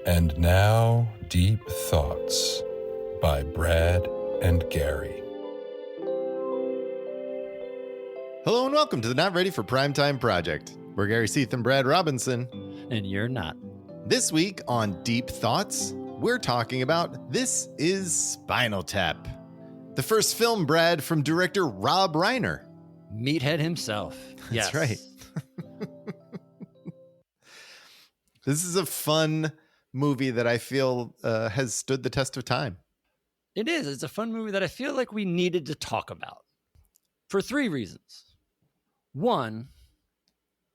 And now, Deep Thoughts by Brad and Gary. Hello and welcome to the Not Ready for Primetime Project. We're Gary Seath and Brad Robinson. And you're not. This week on Deep Thoughts, we're talking about This Is Spinal Tap. The first film, Brad, from director Rob Reiner. Meathead himself. That's Yes. right. This is a fun movie that I feel has stood the test of time. It is. It's a fun movie that I feel like we needed to talk about for three reasons. One,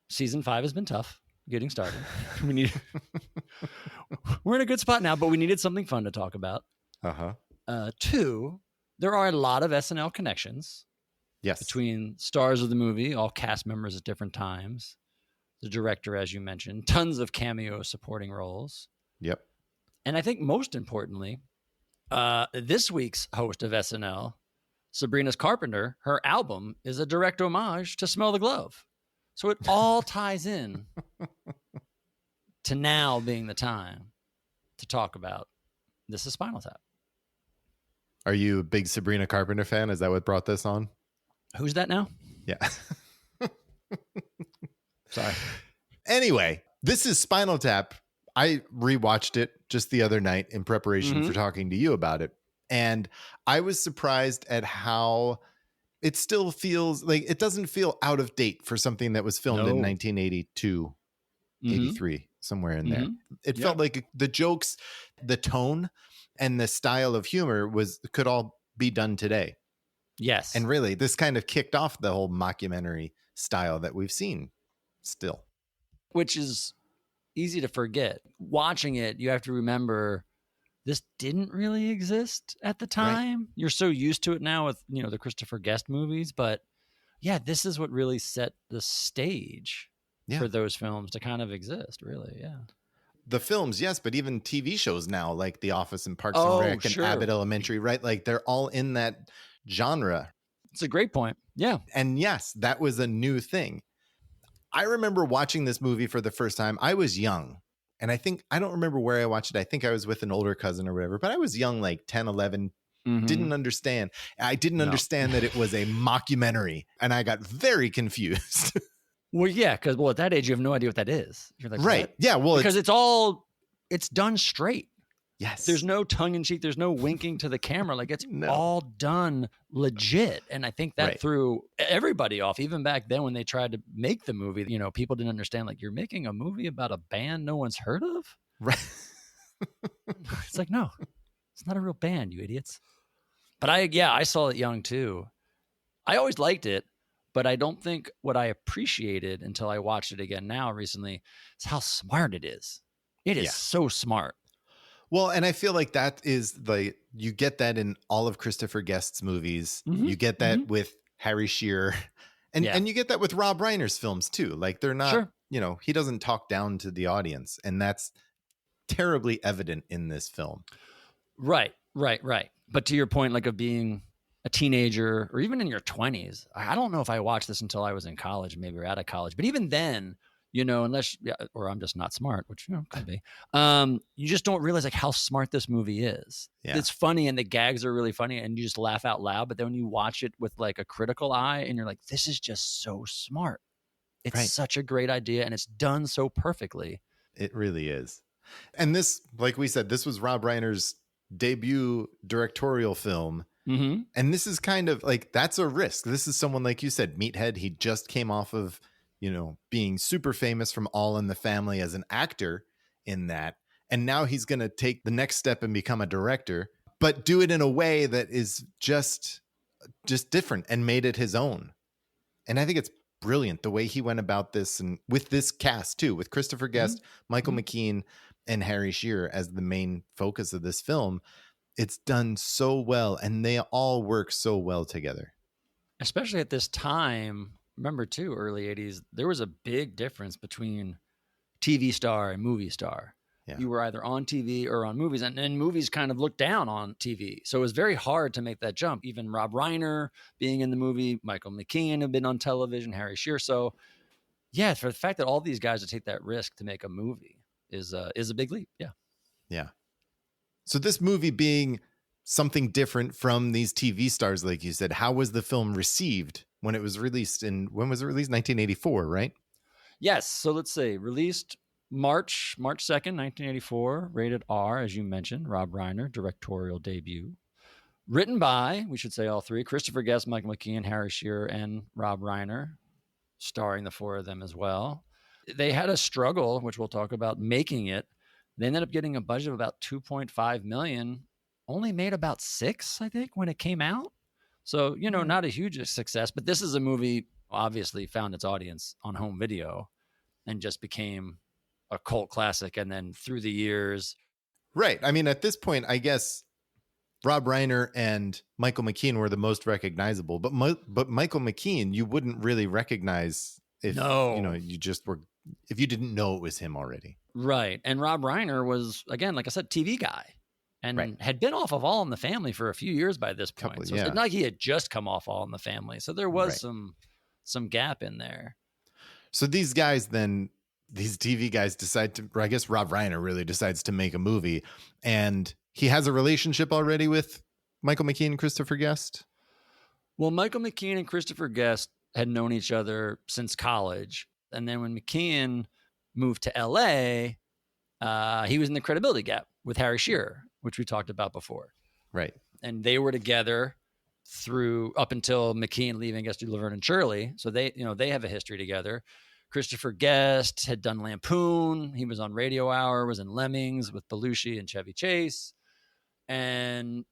season 5 has been tough getting started. We're in a good spot now, but we needed something fun to talk about. Two, there are a lot of SNL connections. Yes. Between stars of the movie, all cast members at different times. The director, as you mentioned, tons of cameo supporting roles. Yep. And I think most importantly, this week's host of SNL, Sabrina Carpenter, her album is a direct homage to Smell the Glove. So it all ties in to now being the time to talk about This Is Spinal Tap. Are you a big Sabrina Carpenter fan? Is that what brought this on? Who's that now? Yeah. Sorry. Anyway, This Is Spinal Tap. I rewatched it just the other night in preparation for talking to you about it. And I was surprised at how it still feels like it doesn't feel out of date for something that was filmed in 1982, 83, somewhere in there. It felt like the jokes, the tone, and the style of humor could all be done today. Yes. And really, this kind of kicked off the whole mockumentary style that we've seen still. Which is easy to forget. Watching it, you have to remember this didn't really exist at the time. Right. You're so used to it now with, the Christopher Guest movies. But yeah, this is what really set the stage for those films to kind of exist, really. Yeah. The films, yes, but even TV shows now, like The Office and Parks and Rec and Abbott Elementary, right? Like they're all in that genre. It's a great point. Yeah. And yes, that was a new thing. I remember watching this movie for the first time. I was young, and I don't remember where I watched it. I think I was with an older cousin or whatever, but I was young, like 10, 11, didn't understand. I didn't understand that it was a mockumentary, and I got very confused. Well, yeah, because at that age, you have no idea what that is. You're like, right. What? Yeah. Well, because it's done straight. Yes. There's no tongue in cheek. There's no winking to the camera. Like it's all done legit. And I think that threw everybody off. Even back then when they tried to make the movie, people didn't understand, like, you're making a movie about a band no one's heard of? Right. It's like, no, it's not a real band, you idiots. But I saw it young too. I always liked it, but I don't think what I appreciated until I watched it again now recently is how smart it is. It is so smart. Well, and I feel like that is you get that in all of Christopher Guest's movies. You get that with Harry Shearer and you get that with Rob Reiner's films too. Like they're not, he doesn't talk down to the audience, and that's terribly evident in this film. Right. But to your point, like of being a teenager or even in your 20s, I don't know if I watched this until I was in college, maybe or out of college, but even then, unless, or I'm just not smart, which could be. You just don't realize like how smart this movie is. Yeah. It's funny and the gags are really funny and you just laugh out loud. But then when you watch it with like a critical eye and you're like, this is just so smart. It's such a great idea and it's done so perfectly. It really is. And this, like we said, this was Rob Reiner's debut directorial film. And this is kind of like, that's a risk. This is someone, like you said, meathead. He just came off of being super famous from All in the Family as an actor in that. And now he's going to take the next step and become a director, but do it in a way that is just different and made it his own. And I think it's brilliant the way he went about this, and with this cast too, with Christopher Guest, Michael McKean, and Harry Shearer as the main focus of this film. It's done so well, and they all work so well together. Especially at this time. Remember too, early 80s, there was a big difference between TV star and movie star. Yeah. You were either on TV or on movies, and movies kind of looked down on TV. So it was very hard to make that jump. Even Rob Reiner being in the movie, Michael McKean had been on television, Harry Shearer. So yeah, for the fact that all these guys would take that risk to make a movie is a big leap. Yeah. Yeah. So this movie being something different from these TV stars, like you said, how was the film received when it was released? When was it released? 1984, right? Yes. So let's say released March 2nd, 1984, rated R, as you mentioned, Rob Reiner, directorial debut. Written by, we should say all three, Christopher Guest, Michael McKean, Harry Shearer, and Rob Reiner, starring the four of them as well. They had a struggle, which we'll talk about, making it. They ended up getting a budget of about $2.5 million, only made about $6 million, I think, when it came out. So, not a huge success, but this is a movie obviously found its audience on home video and just became a cult classic. And then through the years. Right. I mean, at this point, I guess Rob Reiner and Michael McKean were the most recognizable, but Michael McKean, you wouldn't really recognize if if you didn't know it was him already. Right. And Rob Reiner was, again, like I said, TV guy and had been off of All in the Family for a few years by this point. So it's not like he had just come off All in the Family. So there was some gap in there. So these guys then, these TV guys decide to, or I guess Rob Reiner really decides to make a movie, and he has a relationship already with Michael McKean and Christopher Guest. Well, Michael McKean and Christopher Guest had known each other since college. And then when McKean moved to LA, he was in the credibility gap with Harry Shearer, which we talked about before. Right. And they were together up until McKean leaving, I guess, to Laverne and Shirley. So they have a history together. Christopher Guest had done Lampoon. He was on Radio Hour, was in Lemmings with Belushi and Chevy Chase. And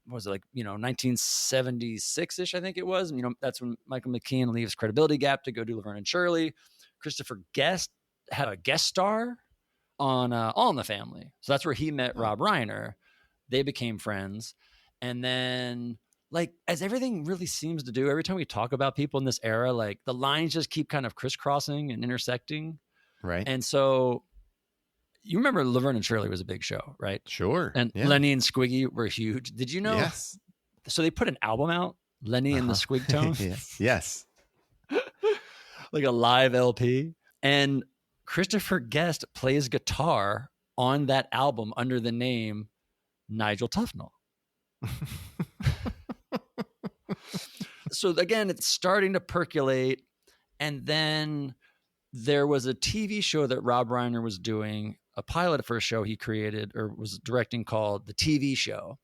was it 1976-ish, I think it was. That's when Michael McKean leaves Credibility Gap to go do Laverne and Shirley. Christopher Guest had a guest star on All in the Family. So that's where he met Rob Reiner. They became friends. And then, as everything really seems to do, every time we talk about people in this era, the lines just keep kind of crisscrossing and intersecting. Right. And so you remember Laverne and Shirley was a big show, right? Sure. And Lenny and Squiggy were huge. Did you know? Yes. So they put an album out, Lenny and the Squig Tone. Yes. Like a live LP. And Christopher Guest plays guitar on that album under the name Nigel Tufnell. So again, it's starting to percolate. And then there was a TV show that Rob Reiner was doing, a pilot for a show he created or was directing called The TV Show.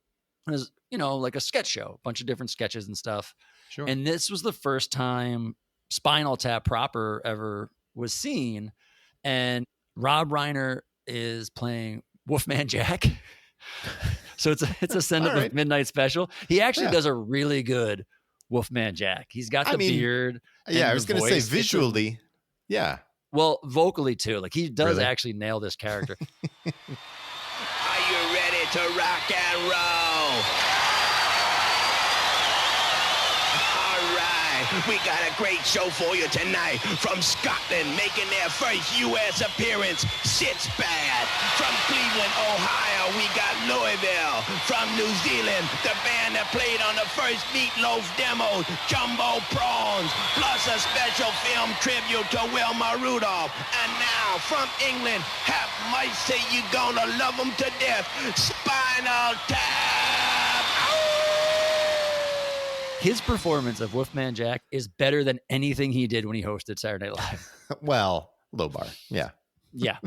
It was, like a sketch show, a bunch of different sketches and stuff. Sure. And this was the first time Spinal Tap proper ever was seen. And Rob Reiner is playing Wolfman Jack. So it's a send up of Midnight Special. He actually does a really good Wolfman Jack. He's got the beard. Yeah, I was going to say visually. Yeah. Well, vocally too. He does actually nail this character. Are you ready to rock and roll? All right, we got a great show for you tonight. From Scotland, making their first U.S. appearance, Sits Bad. From Cleveland, Ohio, we got Louisville. From New Zealand, the band that played on the first Meatloaf demo, Jumbo Prawns. Plus a special film tribute to Wilma Rudolph. And now, from England, have mercy, you gonna love them to death, Spinal Tap. His performance of Wolfman Jack is better than anything he did when he hosted Saturday Night Live. Well, low bar. Yeah. Yeah.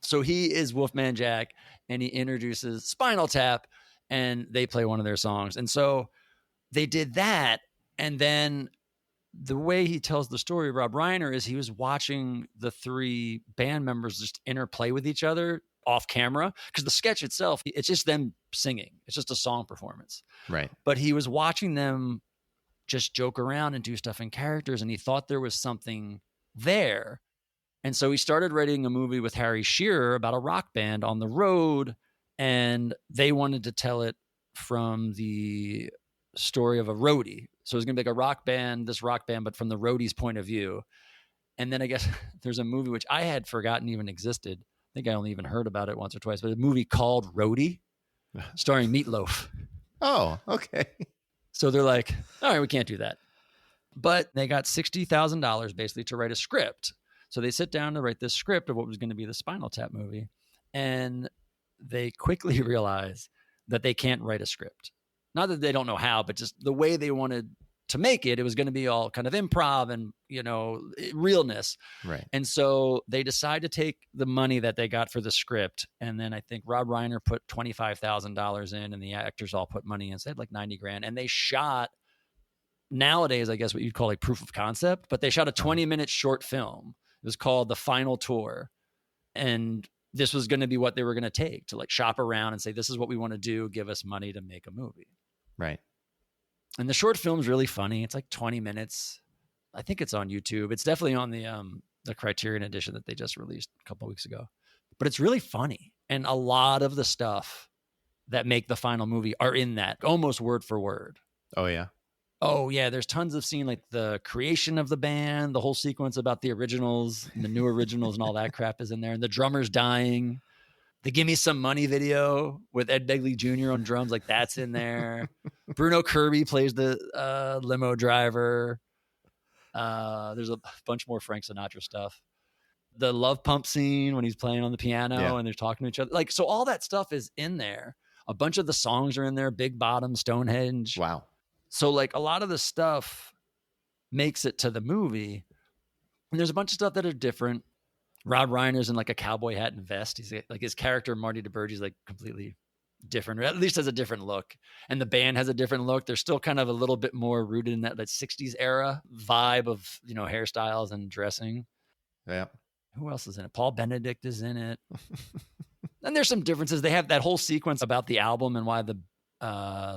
So he is Wolfman Jack, and he introduces Spinal Tap, and they play one of their songs. And so they did that. And then the way he tells the story, Rob Reiner, is he was watching the three band members just interplay with each other off camera, because the sketch itself, it's just them singing. It's just a song performance. Right. But he was watching them just joke around and do stuff in characters, and he thought there was something there. And so he started writing a movie with Harry Shearer about a rock band on the road, and they wanted to tell it from the story of a roadie. So it was going to be like a rock band, but from the roadie's point of view. And then I guess there's a movie which I had forgotten even existed. I think I only even heard about it once or twice, but a movie called Roadie, starring Meatloaf. Oh, okay. So they're like, all right, we can't do that. But they got $60,000 basically to write a script. So they sit down to write this script of what was going to be the Spinal Tap movie. And they quickly realize that they can't write a script. Not that they don't know how, but just the way they wanted to make it, it was going to be all kind of improv and, realness. Right. And so they decide to take the money that they got for the script. And then I think Rob Reiner put $25,000 in, and the actors all put money in, so they had like 90 grand. And they shot, nowadays, I guess what you'd call like proof of concept, but they shot a 20-minute short film. It was called The Final Tour. And this was going to be what they were going to take to like shop around and say, this is what we want to do. Give us money to make a movie. Right. And the short film's really funny. It's like 20 minutes. I think it's on YouTube. It's definitely on the Criterion edition that they just released a couple of weeks ago. But it's really funny. And a lot of the stuff that make the final movie are in that, almost word for word. Oh, yeah. Oh, yeah. There's tons of scene, like the creation of the band, the whole sequence about the originals, and the new originals and all that crap is in there. And the drummer's dying. The Give Me Some Money video with Ed Begley Jr. on drums, like that's in there. Bruno Kirby plays the limo driver. There's a bunch more Frank Sinatra stuff. The love pump scene when he's playing on the piano and they're talking to each other. Like, so all that stuff is in there. A bunch of the songs are in there. Big Bottom, Stonehenge. Wow. So like a lot of the stuff makes it to the movie. And there's a bunch of stuff that are different. Rob Reiner's in like a cowboy hat and vest. He's like, his character, Marty DeBurge, is like completely different, or at least has a different look. And the band has a different look. They're still kind of a little bit more rooted in that 60s era vibe of, hairstyles and dressing. Yeah. Who else is in it? Paul Benedict is in it. And there's some differences. They have that whole sequence about the album and why the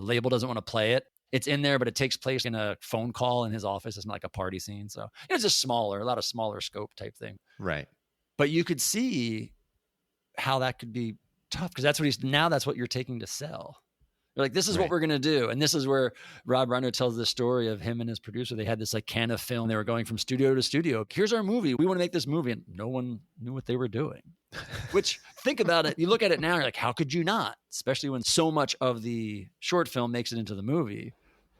label doesn't want to play it. It's in there, but it takes place in a phone call in his office. It's not like a party scene. So it's just a lot of smaller scope type thing. Right. But you could see how that could be tough, because that's what you're taking to sell. You're like, this is what we're going to do. And this is where Rob Reiner tells this story of him and his producer. They had this like can of film. They were going from studio to studio. Here's our movie. We want to make this movie. And no one knew what they were doing, which, think about it. You look at it now, you're like, how could you not? Especially when so much of the short film makes it into the movie.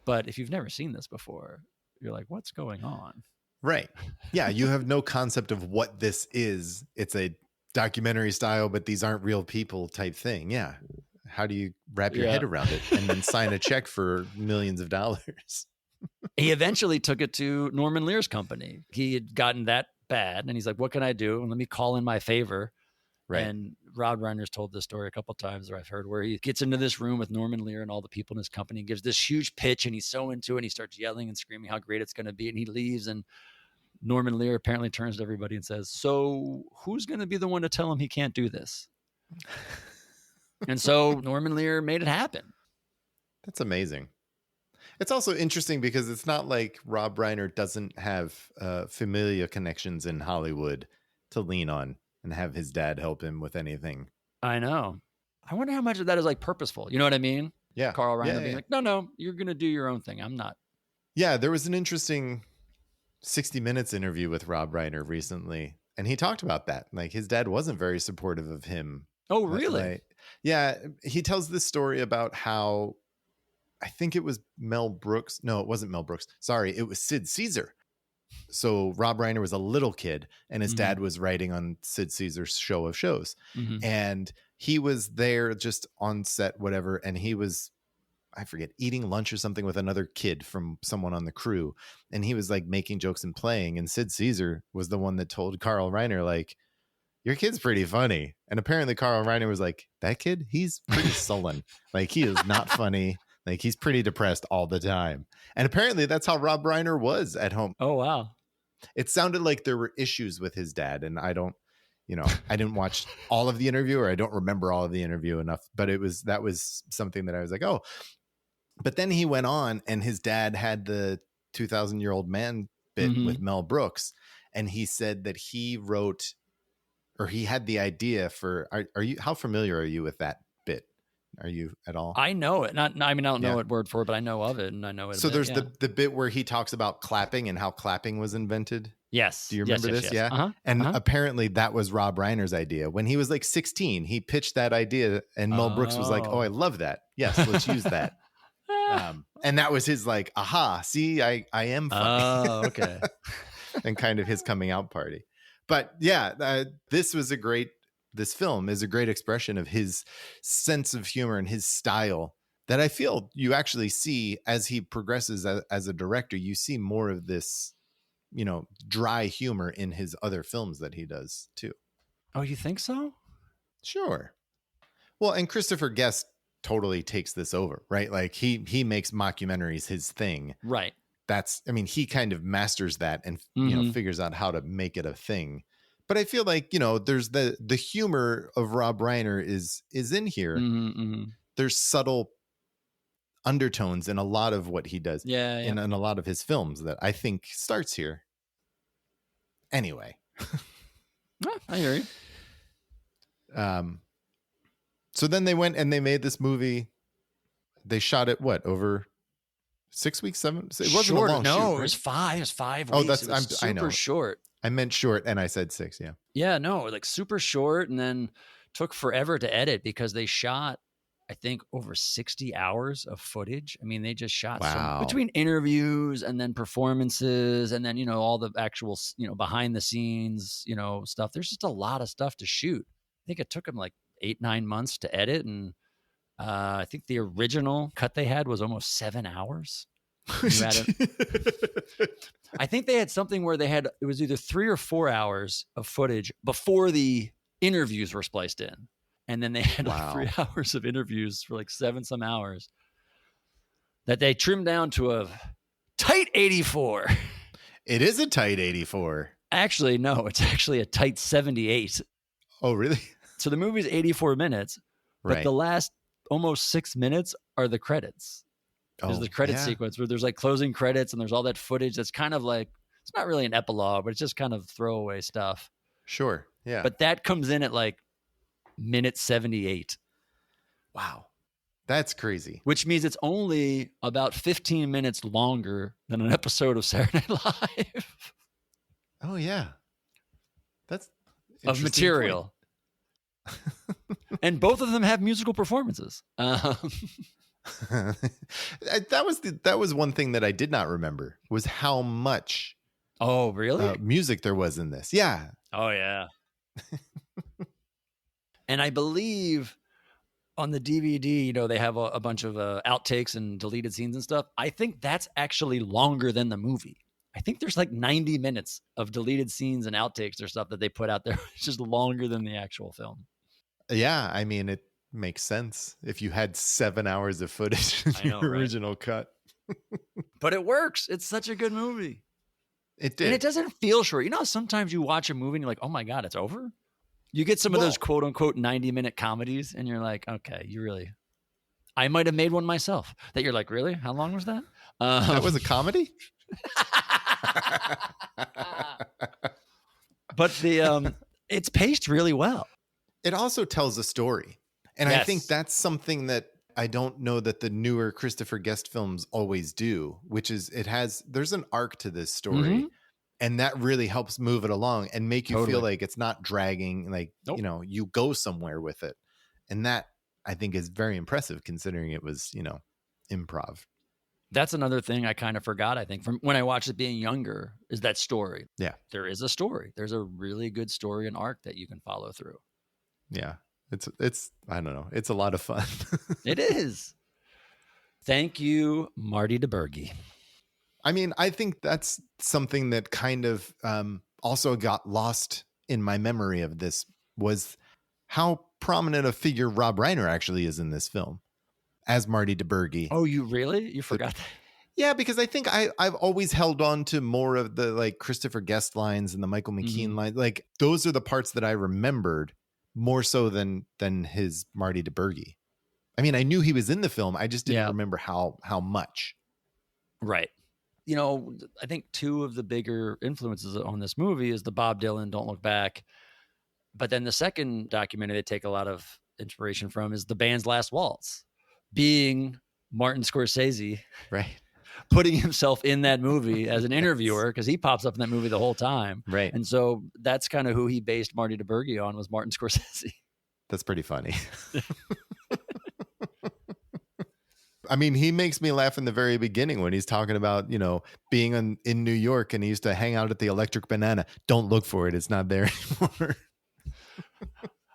But if you've never seen this before, you're like, what's going on? Right. Yeah. You have no concept of what this is. It's a documentary style, but these aren't real people type thing. Yeah. How do you wrap your head around it and then sign a check for millions of dollars? He eventually took it to Norman Lear's company. He had gotten that bad, and he's like, what can I do? And let me call in my favor. Right. And Rob Reiner's told this story a couple of times, or I've heard, where he gets into this room with Norman Lear and all the people in his company, gives this huge pitch, and he's so into it, and he starts yelling and screaming how great it's going to be, and he leaves, and Norman Lear apparently turns to everybody and says, so who's going to be the one to tell him he can't do this? And so Norman Lear made it happen. That's amazing. It's also interesting because it's not like Rob Reiner doesn't have familiar connections in Hollywood to lean on and have his dad help him with anything. I know. I wonder how much of that is like purposeful. You know what I mean? Yeah. Carl Reiner being like, no, you're going to do your own thing. I'm not. Yeah. There was an interesting 60 Minutes interview with Rob Reiner recently, and he talked about that. Like, his dad wasn't very supportive of him. Oh, really? Like, yeah. He tells this story about how, I think it was Mel Brooks. No, it wasn't Mel Brooks. Sorry. It was Sid Caesar. So Rob Reiner was a little kid, and his dad was writing on Sid Caesar's show of shows. And he was there just on set, whatever. And he was, I forget, eating lunch or something with another kid from someone on the crew. And he was like making jokes and playing. And Sid Caesar was the one that told Carl Reiner, like, your kid's pretty funny. And apparently Carl Reiner was like, that kid, he's pretty sullen. Like, he is not funny. Like, he's pretty depressed all the time. And apparently that's how Rob Reiner was at home. Oh, wow. It sounded like there were issues with his dad. And I didn't watch all of the interview, or I don't remember all of the interview enough, but that was something that I was like, oh. But then he went on, and his dad had the 2,000-year-old man bit with Mel Brooks. And he said that he wrote, or he had the idea for, how familiar are you with that bit? Are you at all? I know it. I don't know it word for it, but I know of it, and I know it. So there's the bit where he talks about clapping and how clapping was invented. Yes. Do you remember this? Yes. Yeah. And apparently that was Rob Reiner's idea. When he was like 16, he pitched that idea, and Mel Brooks was like, oh, I love that. Yes, let's use that. And that was his like, aha, see, I am funny. Oh, okay. And kind of his coming out party. But yeah, this was a great this film is a great expression of his sense of humor and his style that I feel you actually see as he progresses as a director. You see more of this, dry humor in his other films that he does too. Oh, you think so? Sure. Well, and Christopher Guest totally takes this over, right? Like he makes mockumentaries his thing. Right. He kind of masters that and figures out how to make it a thing. But I feel like, there's the humor of Rob Reiner is in here. There's subtle undertones in a lot of what he does. Yeah. In a lot of his films that I think starts here. Anyway. I hear you. So then they went and they made this movie. They shot it over 6 weeks, 7? It wasn't short. a long shoot. No, Right? It was 5 weeks. Oh, it was super I know. short. I meant short and I said 6. Yeah. Yeah, no, like super short, and then took forever to edit because they shot, I think, over 60 hours of footage. I mean, they just shot between interviews and then performances and then, all the actual, behind the scenes, stuff. There's just a lot of stuff to shoot. I think it took them like 8-9 months to edit. And I think the original cut they had was almost 7 hours. I think they had something where it was either 3 or 4 hours of footage before the interviews were spliced in. And then they had like 3 hours of interviews for like 7 some hours that they trimmed down to a tight 84. It is a tight 84. Actually, no, it's actually a tight 78. Oh, really? So the movie's 84 minutes, but the last almost 6 minutes are the credits. There's the credit sequence where there's like closing credits and there's all that footage that's kind of like, it's not really an epilogue, but it's just kind of throwaway stuff. Sure. Yeah. But that comes in at like minute 78. Wow. That's crazy. Which means it's only about 15 minutes longer than an episode of Saturday Night Live. Oh, yeah. That's of material. And both of them have musical performances. That was one thing that I did not remember was how much music there was in this. Yeah. Oh, yeah. And I believe on the DVD, they have a bunch of outtakes and deleted scenes and stuff. I think that's actually longer than the movie. I think there's like 90 minutes of deleted scenes and outtakes or stuff that they put out there. It's just longer than the actual film. Yeah. I mean, it makes sense if you had 7 hours of footage in your original cut. But it works. It's such a good movie. It did. And it doesn't feel short. Sometimes you watch a movie and you're like, oh my God, it's over. You get some of those quote unquote 90-minute comedies and you're like, okay, I might have made one myself that you're like, really? How long was that? That was a comedy? But it's paced really well. It also tells a story. And I think that's something that I don't know that the newer Christopher Guest films always do, which is there's an arc to this story. Mm-hmm. And that really helps move it along and make you feel like it's not dragging, like, you go somewhere with it. And that I think is very impressive considering it was, improv. That's another thing I kind of forgot, I think, from when I watched it being younger, is that story. Yeah. There is a story. There's a really good story and arc that you can follow through. Yeah. It's I don't know. It's a lot of fun. It is. Thank you, Marty DeBurgi. I mean, I think that's something that kind of also got lost in my memory of this was how prominent a figure Rob Reiner actually is in this film as Marty DeBurgi. Oh, you really? You forgot that? Yeah, because I think I've always held on to more of the like Christopher Guest lines and the Michael McKean lines. Like those are the parts that I remembered more so than his Marty DeBurgi. I mean, I knew he was in the film. I just didn't remember how much. Right. I think two of the bigger influences on this movie is the Bob Dylan Don't Look Back. But then the second documentary they take a lot of inspiration from is the band's Last Waltz, being Martin Scorsese, right, putting himself in that movie as an interviewer because he pops up in that movie the whole time. Right. And so that's kind of who he based Marty DeBurgi on, was Martin Scorsese. That's pretty funny. I mean, he makes me laugh in the very beginning when he's talking about, being in New York and he used to hang out at the Electric Banana. Don't look for it. It's not there anymore.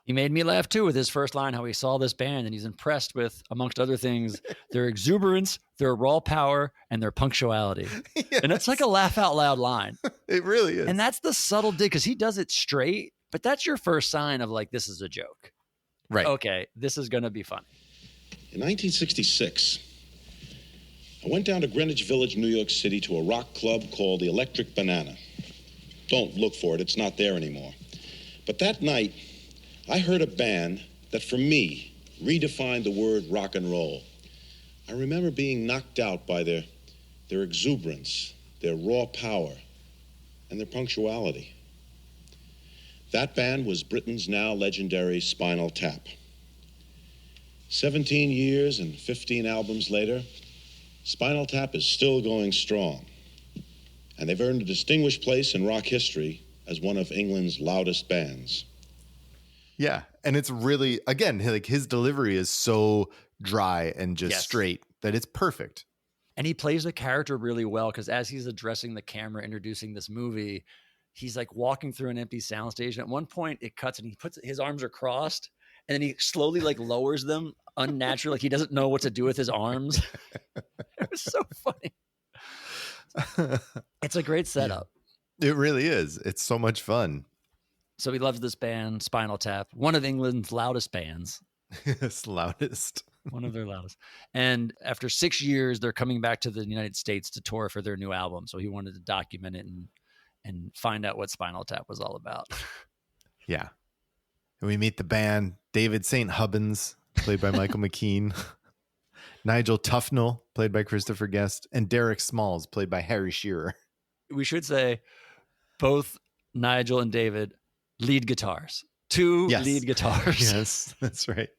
He made me laugh too with his first line, how he saw this band and he's impressed with, amongst other things, their exuberance, their raw power, and their punctuality. Yes. And it's like a laugh out loud line. It really is. And that's the subtle dig, because he does it straight, but that's your first sign of like, this is a joke. Right. Okay, this is going to be funny. In 1966, I went down to Greenwich Village, New York City, to a rock club called the Electric Banana. Don't look for it, it's not there anymore. But that night, I heard a band that, for me, redefined the word rock and roll. I remember being knocked out by their exuberance, their raw power, and their punctuality. That band was Britain's now legendary Spinal Tap. 17 years and 15 albums later, Spinal Tap is still going strong. And they've earned a distinguished place in rock history as one of England's loudest bands. Yeah. And it's really, again, like his delivery is so dry and just straight that it's perfect. And he plays the character really well, because as he's addressing the camera, introducing this movie, he's like walking through an empty soundstage. And at one point it cuts and he puts his arms are crossed and then he slowly like lowers them unnaturally. Like he doesn't know what to do with his arms. It was so funny. It's a great setup. It really is. It's so much fun. So he loves this band, Spinal Tap, one of England's loudest bands. It's loudest. One of their loudest. And after 6 years, they're coming back to the United States to tour for their new album. So he wanted to document it and find out what Spinal Tap was all about. Yeah. And we meet the band, David St. Hubbins, played by Michael McKean, Nigel Tufnell, played by Christopher Guest, and Derek Smalls, played by Harry Shearer. We should say both Nigel and David lead guitars. Two lead guitars. Yes, that's right.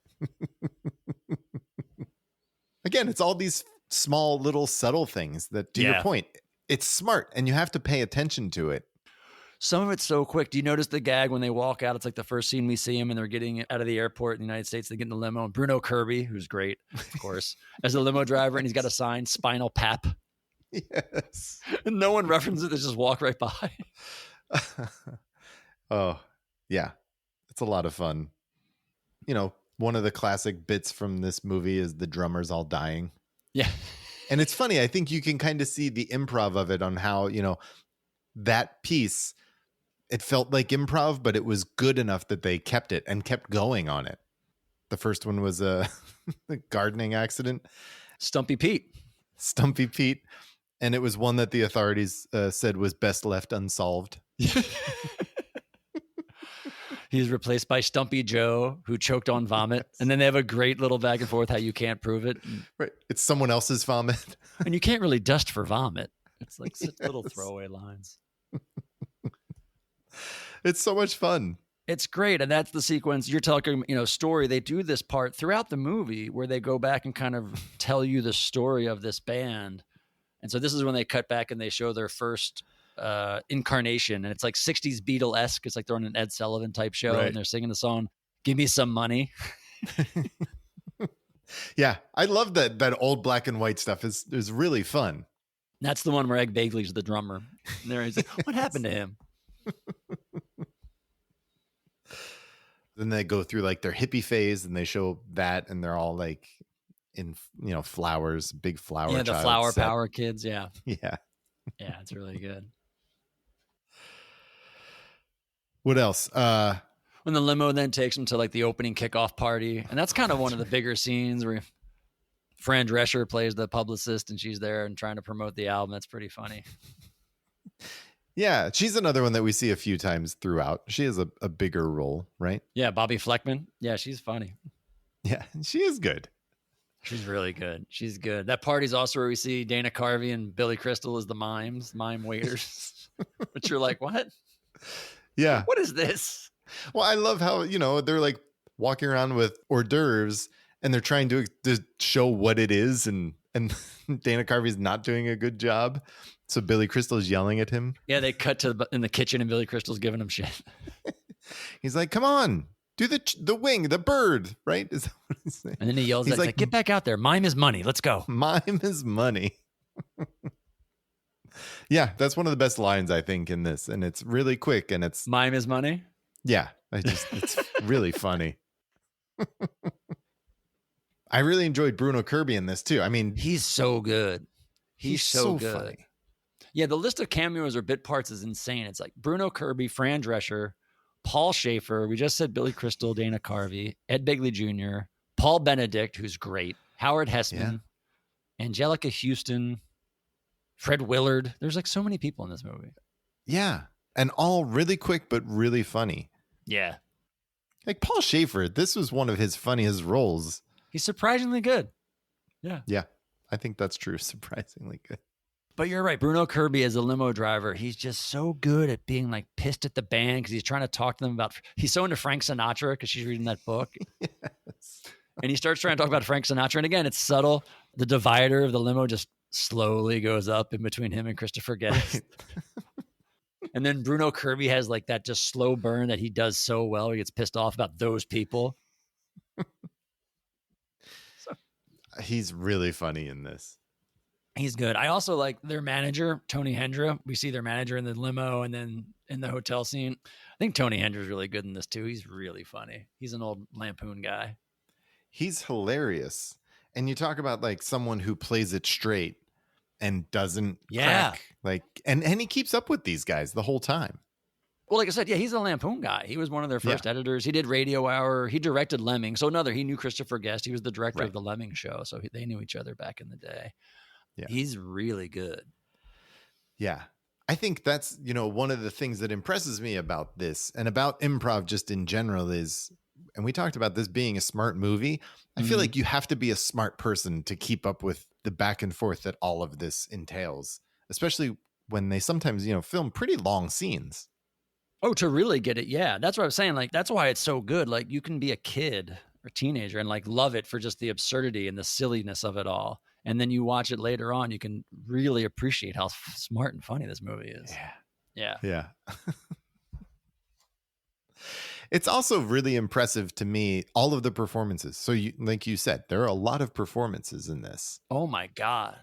Again, it's all these small little subtle things that, to your point, it's smart and you have to pay attention to it. Some of it's so quick. Do you notice the gag when they walk out? It's like the first scene we see him and they're getting out of the airport in the United States. They get in the limo and Bruno Kirby, who's great, of course, as a limo driver, and he's got a sign, Spinal Tap. Yes. And no one references it. They just walk right by. Oh, yeah. It's a lot of fun. You know, one of the classic bits from this movie is the drummers all dying. Yeah. And it's funny. I think you can kind of see the improv of it on how, you know, that piece, it felt like improv, but it was good enough that they kept it and kept going on it. The first one was a gardening accident. Stumpy Pete. And it was one that the authorities said was best left unsolved. He's replaced by Stumpy Joe, who choked on vomit. And then they have a great little back and forth how you can't prove it. Right. It's someone else's vomit. And you can't really dust for vomit. It's like such little throwaway lines. It's so much fun. It's great. And that's the sequence you're talking, you know, story. They do this part throughout the movie where they go back and kind of tell you the story of this band. And so this is when they cut back and they show their first incarnation. And it's like 60s Beatle-esque. It's like they're on an Ed Sullivan type show and they're singing the song, "Give Me Some Money." Yeah. I love that old black and white stuff is really fun. That's the one where Ed Begley's the drummer. And there he's like, what happened to him? Then they go through like their hippie phase and they show that and they're all like in, you know, flowers, big flower. Yeah, the flower set. Power kids. Yeah. Yeah. Yeah, it's really good. What else? When the limo then takes them to like the opening kickoff party. And that's kind of one of the bigger scenes where Fran Drescher plays the publicist and she's there and trying to promote the album. That's pretty funny. Yeah, she's another one that we see a few times throughout. She has a bigger role, right? Yeah, Bobby Fleckman. Yeah, she's funny. Yeah, she is good. She's really good. She's good. That party's also where we see Dana Carvey and Billy Crystal as the mime waiters. But you're like, what? Yeah. What is this? Well, I love how, you know, they're like walking around with hors d'oeuvres and they're trying to show what it is. And Dana Carvey's not doing a good job. So Billy Crystal's yelling at him. Yeah, they cut to in the kitchen and Billy Crystal's giving him shit. He's like, come on, do the wing, the bird, right? Is that what he's saying? And then he yells at like, get back out there. Mime is money. Let's go. Mime is money. Yeah, that's one of the best lines, I think, in this. And it's really quick and it's... Mime is money? Yeah. It's really funny. I really enjoyed Bruno Kirby in this too. I mean, he's so good. He's so good. Funny. Yeah, the list of cameos or bit parts is insane. It's like Bruno Kirby, Fran Drescher, Paul Shaffer. We just said Billy Crystal, Dana Carvey, Ed Begley Jr., Paul Benedict, who's great, Howard Hesseman, Anjelica Huston, Fred Willard. There's like so many people in this movie. Yeah. And all really quick, but really funny. Yeah. Like Paul Shaffer, this was one of his funniest roles. He's surprisingly good. Yeah. Yeah. I think that's true. Surprisingly good. But you're right. Bruno Kirby as a limo driver, he's just so good at being like pissed at the band because he's trying to talk to them about, he's so into Frank Sinatra because she's reading that book. Yes. And he starts trying to talk about Frank Sinatra. And again, it's subtle. The divider of the limo just slowly goes up in between him and Christopher Guest. Right. And then Bruno Kirby has like that just slow burn that he does so well. He gets pissed off about those people. He's really funny in this. He's good. I also like their manager, Tony Hendra. We see their manager in the limo and then in the hotel scene. I think Tony Hendra's really good in this too. He's really funny. He's an old Lampoon guy. He's hilarious. And you talk about like someone who plays it straight and doesn't crack. Like, and he keeps up with these guys the whole time. Well, like I said, yeah, he's a Lampoon guy. He was one of their first editors. He did Radio Hour. He directed Lemming. So he knew Christopher Guest. He was the director of the Lemming show. So they knew each other back in the day. Yeah. He's really good. Yeah. I think that's, one of the things that impresses me about this and about improv just in general is, and we talked about this being a smart movie. I feel like you have to be a smart person to keep up with the back and forth that all of this entails, especially when they sometimes, film pretty long scenes. Oh, to really get it. Yeah. That's what I was saying. Like, that's why it's so good. Like, you can be a kid or teenager and like love it for just the absurdity and the silliness of it all. And then you watch it later on, you can really appreciate how smart and funny this movie is. Yeah. Yeah. It's also really impressive to me, all of the performances. So like you said, there are a lot of performances in this. Oh my God.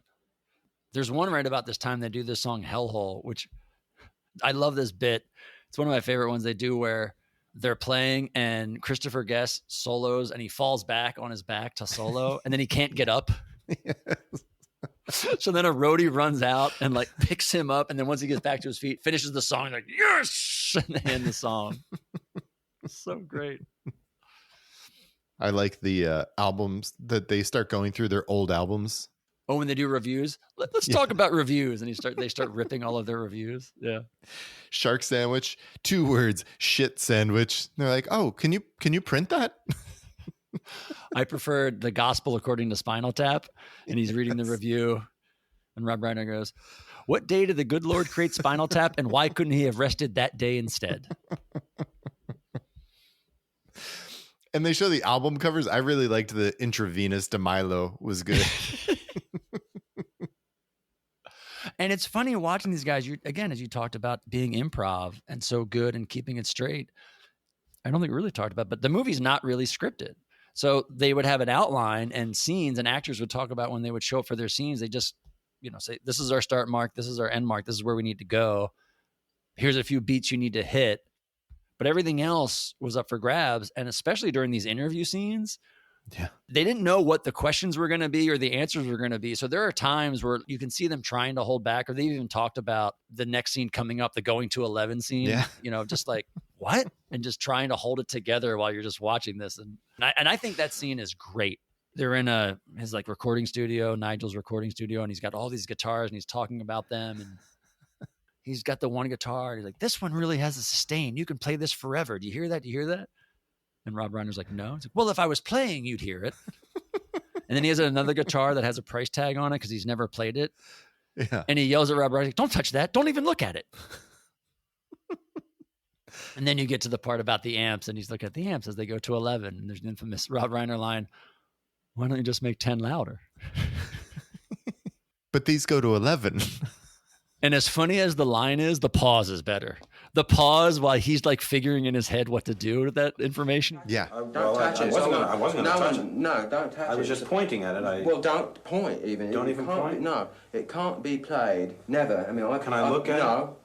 There's one right about this time they do this song Hellhole, which I love this bit. It's one of my favorite ones they do where they're playing and Christopher Guest solos and he falls back on his back to solo and then he can't get up. Yes. So then a roadie runs out and like picks him up. And then once he gets back to his feet, finishes the song like, yes, and they end the song. So great. I like the albums that they start going through their old albums. Oh, when they do reviews, let's talk about reviews. And they start ripping all of their reviews. Yeah. Shark sandwich, 2 words, shit sandwich. And they're like, oh, can you print that? I preferred The Gospel According to Spinal Tap. And he's reading the review. And Rob Reiner goes, what day did the good Lord create Spinal Tap? And why couldn't he have rested that day instead? And they show the album covers. I really liked the Intravenous de Milo was good. And it's funny watching these guys, again, as you talked about being improv and so good and keeping it straight. I don't think we really talked about, but the movie's not really scripted. So they would have an outline and scenes and actors would talk about when they would show up for their scenes. They just, say, this is our start mark. This is our end mark. This is where we need to go. Here's a few beats you need to hit. But everything else was up for grabs. And especially during these interview scenes, they didn't know what the questions were going to be or the answers were going to be. So there are times where you can see them trying to hold back, or they even talked about the next scene coming up, the going to 11 scene, just like, what? And just trying to hold it together while you're just watching this. And I think that scene is great. They're in his like recording studio, Nigel's recording studio, and he's got all these guitars and he's talking about them. And he's got the one guitar. And he's like, this one really has a sustain. You can play this forever. Do you hear that? Do you hear that? And Rob Reiner's like, no. He's like, well, if I was playing, you'd hear it. And then he has another guitar that has a price tag on it because he's never played it. Yeah. And he yells at Rob Reiner, like, don't touch that. Don't even look at it. And then you get to the part about the amps, and he's looking at the amps as they go to 11. And there's an infamous Rob Reiner line, why don't you just make 10 louder? But these go to 11. And as funny as the line is, the pause is better. The pause while he's like figuring in his head what to do with that information. Yeah. Don't touch it. I wasn't going to touch it. No, don't touch it. I was just pointing at it. Well, don't point even. Don't even point? No, it can't be played. Never. I mean, Can I look at it? No.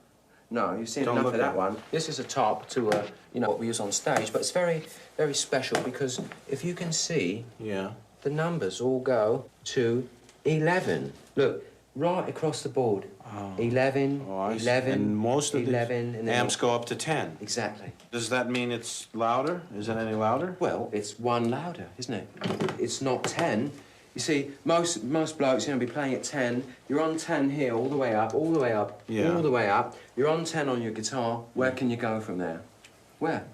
No, you've seen Don't enough look of that at it. one. This is a top to, what we use on stage, but it's very, very special because if you can see, Yeah. the numbers all go to 11. Look, right across the board. 11, Oh, I see. 11, And most of 11, the and then amps go up to 10. Exactly. Does that mean it's louder? Is it any louder? Well, it's one louder, isn't it? It's not 10. You see, most blokes, be playing at 10. You're on 10 here, all the way up, all the way up, Yeah. all the way up. You're on 10 on your guitar. Where can you go from there? Where?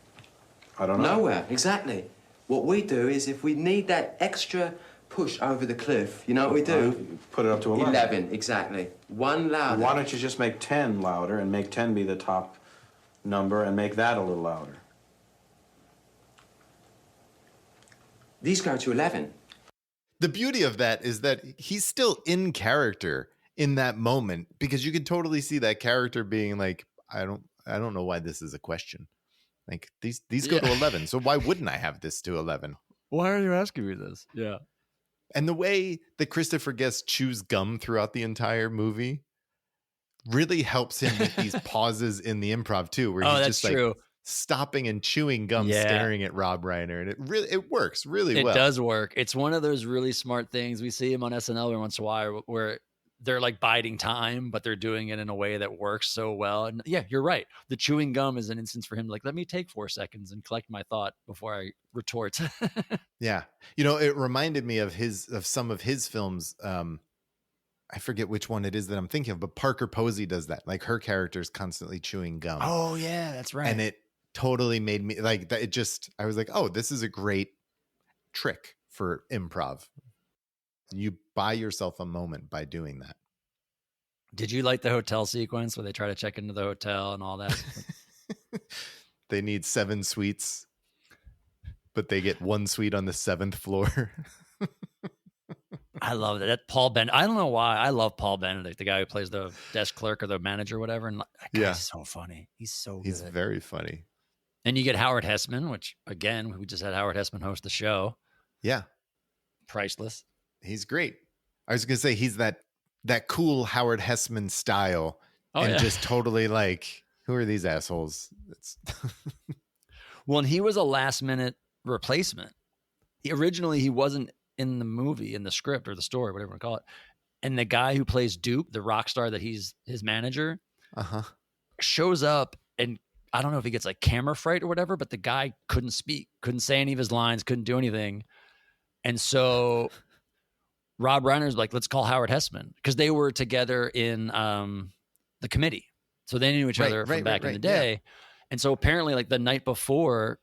I don't know. Nowhere, exactly. What we do is if we need that extra push over the cliff, you know what we do? Put it up to 11. 11, exactly. One louder. Why don't you just make 10 louder and make 10 be the top number and make that a little louder? These go to 11. The beauty of that is that he's still in character in that moment, because you can totally see that character being like, I don't know why this is a question. Like these go to 11. So why wouldn't I have this to 11? Why are you asking me this? Yeah. And the way that Christopher Guest chews gum throughout the entire movie really helps him with these pauses in the improv too, where he's just like stopping and chewing gum, staring at Rob Reiner, and it works really well. It does work. It's one of those really smart things. We see him on SNL every once in a while where they're like biding time, but they're doing it in a way that works so well. And yeah, you're right. The chewing gum is an instance for him. Like, let me take 4 seconds and collect my thought before I retort. Yeah. It reminded me of some of his films. I forget which one it is that I'm thinking of, but Parker Posey does that. Like her character is constantly chewing gum. Oh yeah, that's right. And it totally made me like that. I was like, oh, this is a great trick for improv. You buy yourself a moment by doing that. Did you like the hotel sequence where they try to check into the hotel and all that? They need 7 suites, but they get 1 suite on the 7th floor. I love that. That Paul Ben. I don't know why. I love Paul Benedict, the guy who plays the desk clerk or the manager or whatever. And that guy's so funny. He's so good. He's very funny. And you get Howard Hesseman, which again, we just had Howard Hesseman host the show. Yeah. Priceless. He's great. I was going to say he's that cool Howard Hesseman style, just totally like, who are these assholes? Well, and he was a last minute replacement. Originally, he wasn't in the movie, in the script or the story, whatever you want to call it. And the guy who plays Duke, the rock star that he's his manager, shows up, and I don't know if he gets like camera fright or whatever, but the guy couldn't speak, couldn't say any of his lines, couldn't do anything. And so Rob Reiner's like, let's call Howard Hesseman, because they were together in the committee. So they knew each other from back in the day. Yeah. And so apparently like the night before,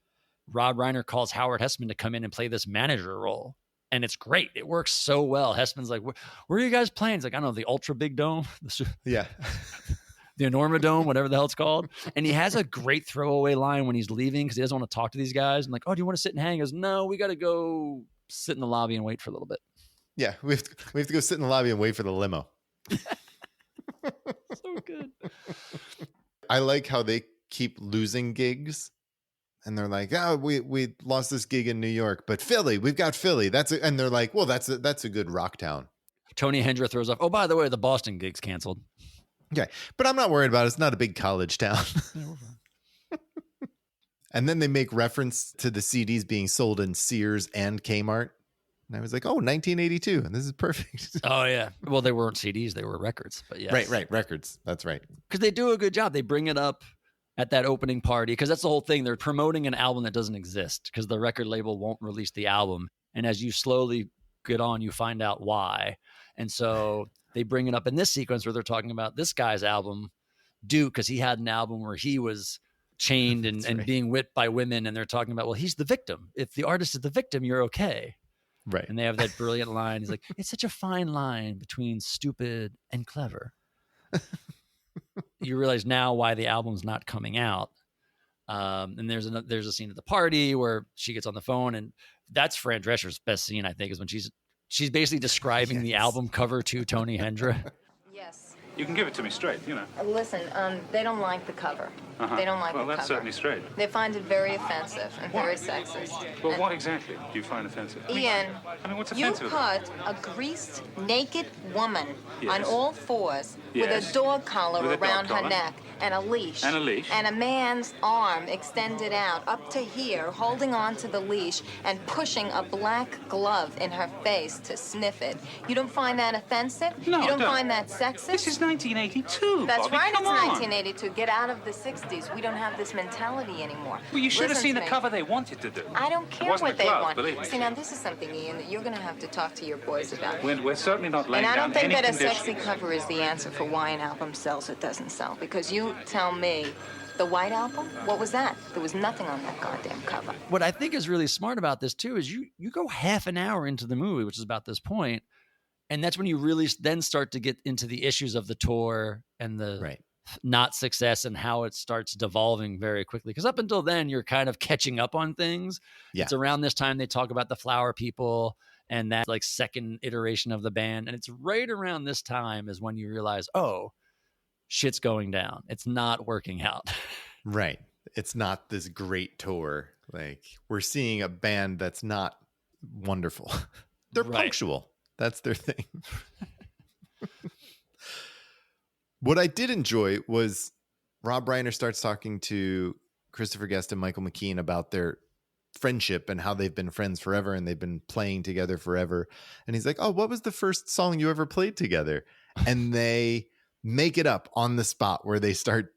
Rob Reiner calls Howard Hesseman to come in and play this manager role. And it's great. It works so well. Hesseman's like, where are you guys playing? It's like, I don't know, the Ultra Big Dome. Yeah. The Enorma Dome, whatever the hell it's called. And he has a great throwaway line when he's leaving because he doesn't want to talk to these guys. And like, oh, do you want to sit and hang? He goes, no, we got to go sit in the lobby and wait for a little bit. Yeah, we have to go sit in the lobby and wait for the limo. So good. I like how they keep losing gigs. And they're like, oh, we lost this gig in New York, but Philly, we've got Philly. And they're like, well, that's a good rock town. Tony Hendra throws off, oh, by the way, the Boston gig's canceled. Okay, but I'm not worried about it. It's not a big college town. And then they make reference to the CDs being sold in Sears and Kmart. And I was like, oh, 1982. And this is perfect. Oh, yeah. Well, they weren't CDs. They were records. But yes. Right. Records. That's right. Because they do a good job. They bring it up at that opening party, because that's the whole thing. They're promoting an album that doesn't exist because the record label won't release the album. And as you slowly get on, you find out why. And so they bring it up in this sequence where they're talking about this guy's album, Duke, because he had an album where he was chained and being whipped by women. And they're talking about, well, he's the victim. If the artist is the victim, you're okay. Right. And they have that brilliant line. He's like, it's such a fine line between stupid and clever. You realize now why the album's not coming out. And there's a scene at the party where she gets on the phone, and that's Fran Drescher's best scene, I think, is when she's basically describing the album cover to Tony Hendra. Yes. You can give it to me straight, you know. Listen, they don't like the cover. They don't like well, the that's cover. certainly straight. They find it very offensive and very sexist. Well, And what exactly do you find offensive? Ian, I mean, what's you offensive about put a greased, naked woman on Yes. all fours with Yes. a dog collar With a dog around her collar. neck and a leash. And a leash. And a man's arm extended out up to here, holding on to the leash and pushing a black glove in her face to sniff it. You don't find that offensive? No, You don't I don't. find that sexist? This is 1982, That's Bobby. right, Come it's on. 1982. Get out of the 60s. We don't have this mentality anymore. Well, you should have Listen seen to the me. cover they wanted to do. I don't It care wasn't what the they glove, want. believe me. See, now this is something, Ian, that you're going to have to talk to your boys about. We're certainly not laying And I down don't think any that a conditions. sexy cover is the answer for why an album sells or doesn't sell. Because you tell me, the White Album, what was that? There was nothing on that goddamn cover. What I think is really smart about this too is you go half an hour into the movie, which is about this point, and that's when you really then start to get into the issues of the tour and the not success and how it starts devolving very quickly. Because up until then, you're kind of catching up on things. Yeah. It's around this time they talk about the Flower People and that like second iteration of the band, and it's right around this time is when you realize, oh, shit's going down. It's not working out. Right. It's not this great tour. Like, we're seeing a band that's not wonderful. They're punctual. That's their thing. What I did enjoy was Rob Reiner starts talking to Christopher Guest and Michael McKean about their friendship and how they've been friends forever and they've been playing together forever. And he's like, oh, what was the first song you ever played together? And they make it up on the spot where they start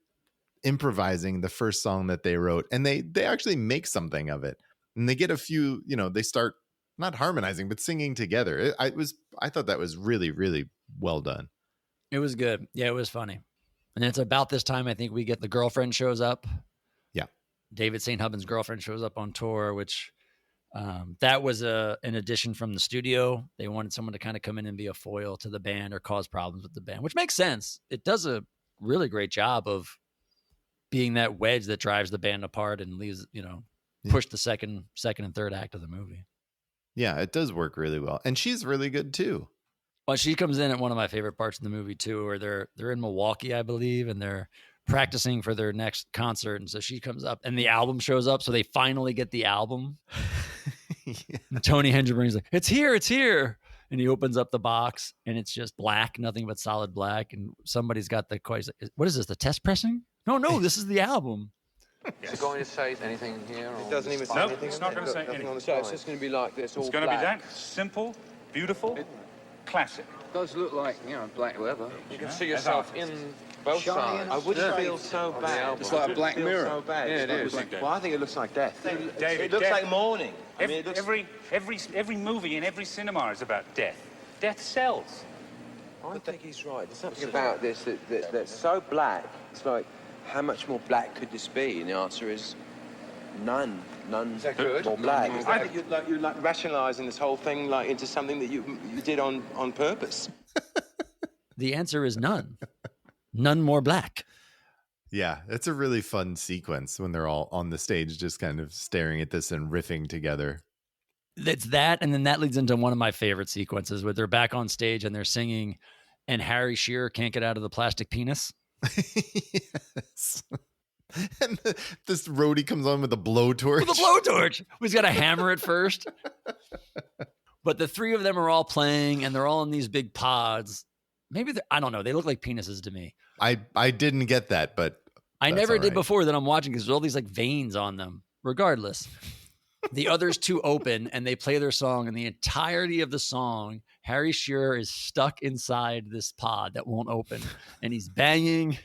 improvising the first song that they wrote, and they actually make something of it, and they get a few, they start not harmonizing but singing together. I thought that was really, really well done. It was good. Yeah, it was funny. And it's about this time I think we get the girlfriend shows up. Yeah. David St. Hubban's girlfriend shows up on tour, which that was an addition from the studio. They wanted someone to kind of come in and be a foil to the band or cause problems with the band, which makes sense. It does a really great job of being that wedge that drives the band apart and leaves, push the second and third act of the movie. Yeah, it does work really well. And she's really good too. Well, she comes in at one of my favorite parts of the movie too, where they're in Milwaukee, I believe, and they're practicing for their next concert. And so she comes up and the album shows up. So they finally get the album. Yeah. And Tony Hengerbring's like, it's here. And he opens up the box and it's just black, nothing but solid black. And somebody's got the question. What is this? The test pressing? No, this is the album. Is it going to say anything here? It doesn't even say No, anything. it's not going to say anything. So it's just going to be like this, all It's going to be black. that simple, beautiful, classic. It does look like, black leather. You can see as yourself artists. in both sides. I wouldn't feel so bad. It's like a black mirror. So bad. Yeah, it is. Well, I think it looks like death. David, it looks death. like mourning. I mean, it looks... Every movie in every cinema is about death. Death sells. I think he's right. There's something about this that's so black. It's like, how much more black could this be? And the answer is none. None Is that good? more black. I think you're rationalising this whole thing into something that you did on purpose. The answer is none. None more black. Yeah, it's a really fun sequence when they're all on the stage just kind of staring at this and riffing together. It's that, and then that leads into one of my favorite sequences where they're back on stage and they're singing, and Harry Shearer can't get out of the plastic penis. Yes. And this roadie comes on with a blowtorch. With a blowtorch. He's got to hammer it first. But the three of them are all playing, and they're all in these big pods. Maybe I don't know. They look like penises to me. I didn't get that, but I never did right. before that I'm watching because there's all these like veins on them. Regardless, the others two open and they play their song, and the entirety of the song, Harry Shearer is stuck inside this pod that won't open, and he's banging.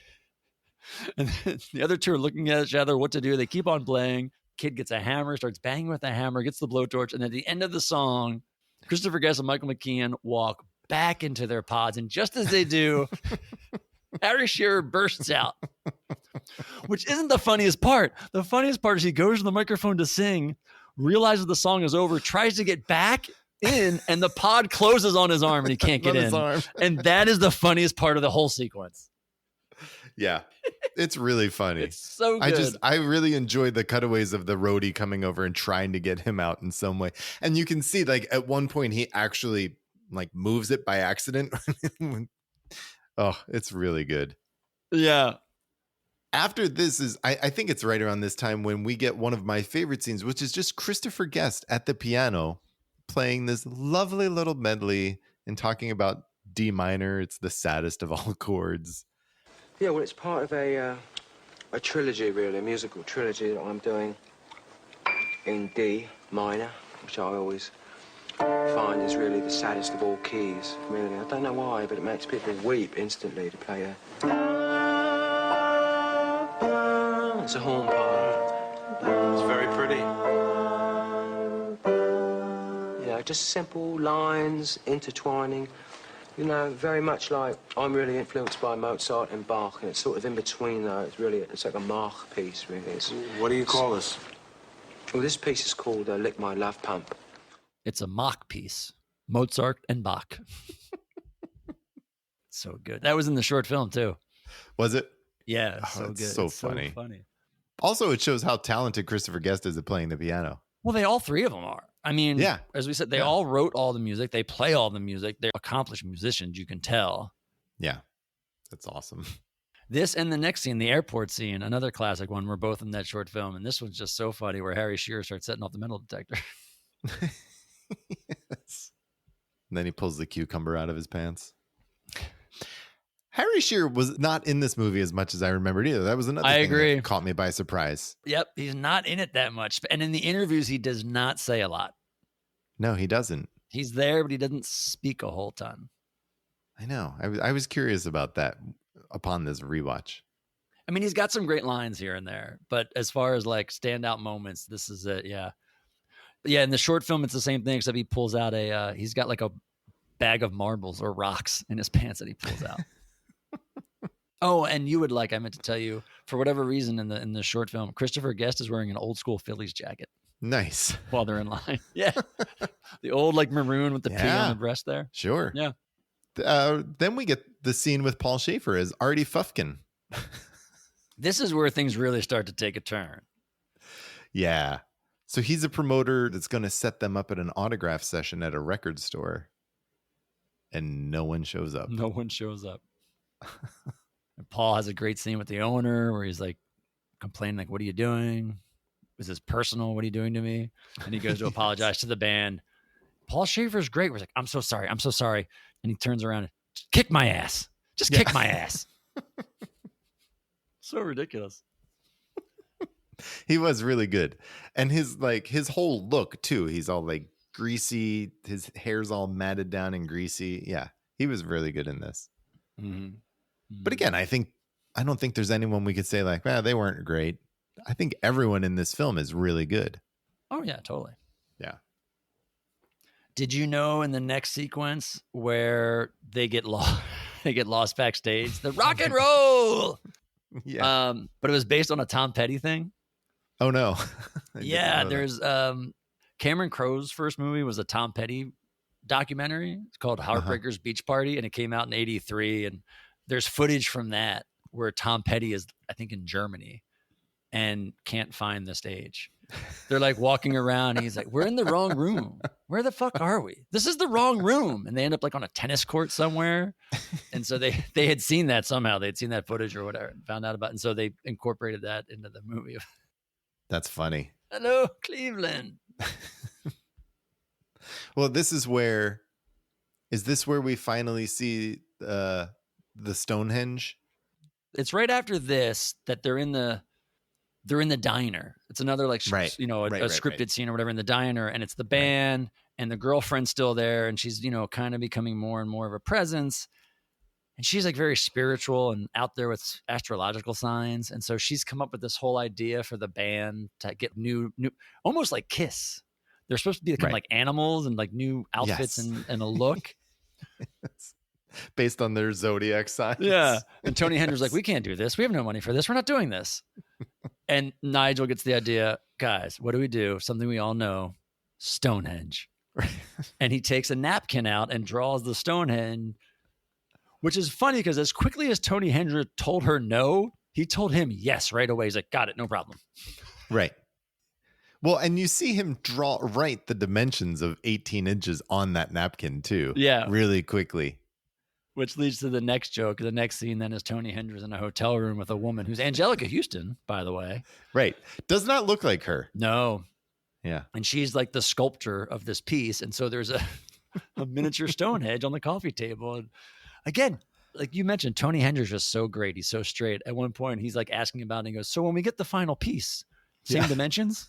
And the other two are looking at each other, what to do. They keep on playing. Kid gets a hammer, starts banging with the hammer, gets the blowtorch, and at the end of the song, Christopher Guest and Michael McKean walk back into their pods, and just as they do, Harry Shearer bursts out, which isn't the funniest part. The funniest part is he goes to the microphone to sing, realizes the song is over, tries to get back in, and the pod closes on his arm and he can't get in. And that is the funniest part of the whole sequence. Yeah, it's really funny. It's so good. I really enjoyed the cutaways of the roadie coming over and trying to get him out in some way. And you can see like at one point he actually like moves it by accident. Oh, it's really good. Yeah. after this is, I think it's right around this time when we get one of my favorite scenes, which is just Christopher Guest at the piano playing this lovely little medley and talking about D minor. It's the saddest of all chords. Yeah, well, it's part of a trilogy, really, a musical trilogy that I'm doing in D minor, which I always find is really the saddest of all keys, really. I don't know why, but it makes people weep instantly to play a... It's a horn part. It's very pretty. Yeah, just simple lines intertwining. You know, very much like I'm really influenced by Mozart and Bach, and it's sort of in between though. It's like a Mach piece, really. What do you call this? Well, this piece is called Lick My Love Pump. It's a Mach piece. Mozart and Bach. So good. That was in the short film too. Was it? Yeah, Oh, so it's good. so It's funny. So funny. Also, it shows how talented Christopher Guest is at playing the piano. Well, they all three of them are. I mean, Yeah. as we said, they Yeah. all wrote all the music. They play all the music. They're accomplished musicians, you can tell. Yeah, that's awesome. This and the next scene, the airport scene, another classic one, were both in that short film. And this was just so funny where Harry Shearer starts setting off the metal detector. Yes. And then he pulls the cucumber out of his pants. Harry Shearer was not in this movie as much as I remembered either. That was another thing agree. that caught me by surprise. Yep, he's not in it that much. And in the interviews, he does not say a lot. No, he doesn't. He's there, but he doesn't speak a whole ton. I know. I was curious about that upon this rewatch. I mean, he's got some great lines here and there, but as far as like standout moments, this is it. Yeah. But yeah, in the short film, it's the same thing, except he pulls out he's got like a bag of marbles or rocks in his pants that he pulls out. Oh, and I meant to tell you, for whatever reason in the short film, Christopher Guest is wearing an old school Phillies jacket. Nice. While they're in line. Yeah. The old like maroon with the P on the breast there. Sure. Yeah. Then we get the scene with Paul Shaffer as Artie Fufkin. This is where things really start to take a turn. Yeah. So he's a promoter that's going to set them up at an autograph session at a record store. And no one shows up. No one shows up. And Paul has a great scene with the owner where he's like complaining, like, what are you doing? Is this personal? What are you doing to me? And he goes to apologize to the band. Paul Shaffer's great. We're like, I'm so sorry. I'm so sorry. And he turns around and kick my ass. Just kick my ass. So ridiculous. He was really good. And his whole look too. He's all like greasy. His hair's all matted down and greasy. Yeah. He was really good in this. Mm-hmm. But again, I don't think there's anyone we could say like, they weren't great. I think everyone in this film is really good. Oh yeah, totally. Yeah. Did you know in the next sequence where they get lost, backstage, the rock and roll? Yeah. But it was based on a Tom Petty thing. Oh no. Yeah, there's Cameron Crowe's first movie was a Tom Petty documentary. It's called Heartbreakers Beach Party, and it came out in '83. And there's footage from that where Tom Petty is, I think, in Germany and can't find the stage. They're like walking around and he's like, we're in the wrong room. Where the fuck are we? This is the wrong room. And they end up like on a tennis court somewhere. And so they had seen that somehow. They'd seen that footage or whatever and found out about it. And so they incorporated that into the movie. That's funny. Hello, Cleveland. Well, is this where we finally see the Stonehenge? It's right after this that they're in the diner. It's another like, scripted scene or whatever in the diner. And it's the band and the girlfriend's still there. And she's, kind of becoming more and more of a presence. And she's like very spiritual and out there with astrological signs. And so she's come up with this whole idea for the band to get new, almost like Kiss. They're supposed to become like animals and like new outfits and a look. Based on their zodiac signs. Yeah. And Tony Hendricks like, we can't do this. We have no money for this. We're not doing this. And Nigel gets the idea, guys, what do we do? Something we all know, Stonehenge. And he takes a napkin out and draws the Stonehenge, which is funny because as quickly as Tony Hendricks told her no, he told him yes right away. He's like, got it, no problem. Right. Well, and you see him write the dimensions of 18 inches on that napkin too. Yeah. Really quickly. Which leads to the next joke. The next scene then is Tony Hendricks in a hotel room with a woman who's Anjelica Huston, by the way. Right. Does not look like her. No. Yeah. And she's like the sculptor of this piece. And so there's a miniature Stonehenge on the coffee table. And again, like you mentioned, Tony Hendricks is so great. He's so straight. At one point, he's like asking about it. And he goes, so when we get the final piece, same dimensions?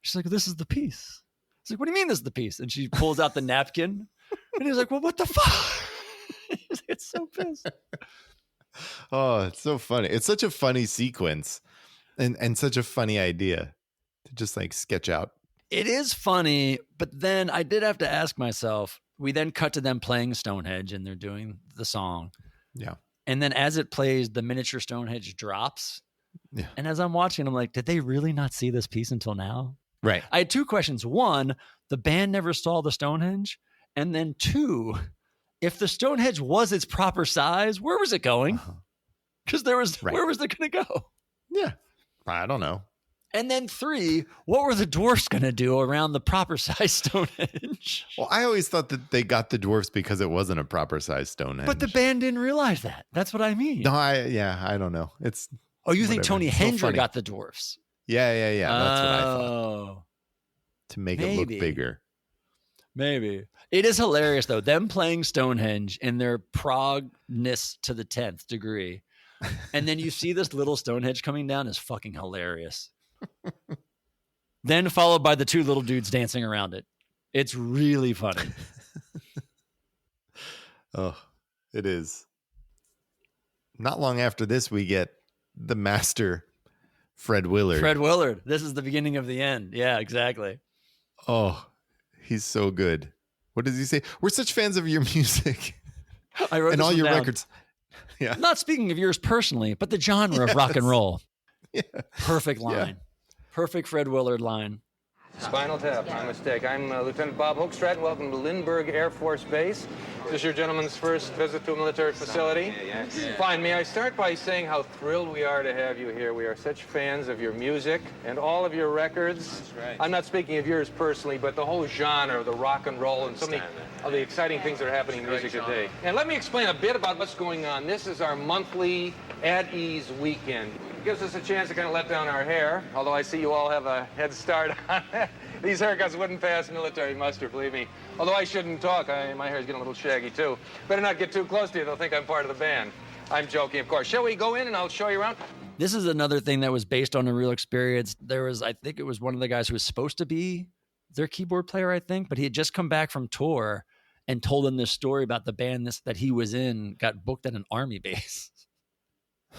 She's like, this is the piece. He's like, what do you mean this is the piece? And she pulls out the napkin. And he's like, well, what the fuck? It's so pissed. Oh, it's so funny. It's such a funny sequence and such a funny idea to just like sketch out. It is funny, but then I did have to ask myself, we then cut to them playing Stonehenge and they're doing the song. Yeah. And then as it plays, the miniature Stonehenge drops. Yeah. And as I'm watching, I'm like, did they really not see this piece until now? Right. I had two questions. One, the band never saw the Stonehenge. And then two, if the Stonehenge was its proper size, where was it going? Because where was it going to go? Yeah. I don't know. And then three, what were the dwarfs going to do around the proper size Stonehenge? Well, I always thought that they got the dwarfs because it wasn't a proper size Stonehenge. But the band didn't realize that. That's what I mean. No, I don't know. It's you think Tony It's so Hendricks funny. got the dwarfs? Yeah. That's what I thought. To make it look bigger. Maybe. It is hilarious, though. Them playing Stonehenge in their progness to the 10th degree. And then you see this little Stonehenge coming down is fucking hilarious. Then followed by the two little dudes dancing around it. It's really funny. Oh, it is. Not long after this, we get the master, Fred Willard. Fred Willard. This is the beginning of the end. Yeah, exactly. Oh, he's so good. What does he say? We're such fans of your music. I wrote and this all one your down. records. Yeah. Not speaking of yours personally, but the genre of rock and roll. Yeah. Perfect line. Yeah. Perfect Fred Willard line. Spinal Tap, my mistake. I'm Lieutenant Bob Hoekstraat. Welcome to Lindbergh Air Force Base. Is this your gentleman's first visit to a military facility? Yes. Fine. May I start by saying how thrilled we are to have you here. We are such fans of your music and all of your records. That's right. I'm not speaking of yours personally, but the whole genre of the rock and roll and so many of the exciting things that are happening in music today. And let me explain a bit about what's going on. This is our monthly At Ease weekend. It gives us a chance to kind of let down our hair, although I see you all have a head start on it. These haircuts wouldn't pass military muster, believe me. Although I shouldn't talk. My hair's getting a little shaggy, too. Better not get too close to you. They'll think I'm part of the band. I'm joking, of course. Shall we go in and I'll show you around? This is another thing that was based on a real experience. There was, I think it was one of the guys who was supposed to be their keyboard player, I think, but he had just come back from tour and told them this story about the band that he was in got booked at an army base.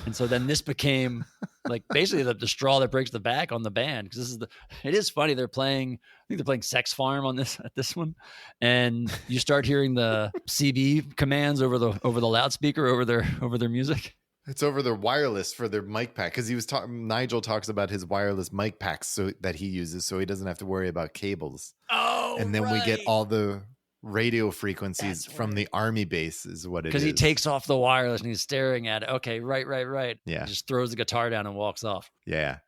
And so then this became like basically the straw that breaks the back on the band. Because it is funny. I think they're playing Sex Farm at this one. And you start hearing the CB commands over the loudspeaker over their music. It's over their wireless for their mic pack. Because Nigel talks about his wireless mic packs that he uses so he doesn't have to worry about cables. Oh, and then we get all the radio frequencies from the army base is what it is. Because he takes off the wireless and he's staring at it. Okay, right. Yeah. He just throws the guitar down and walks off. Yeah.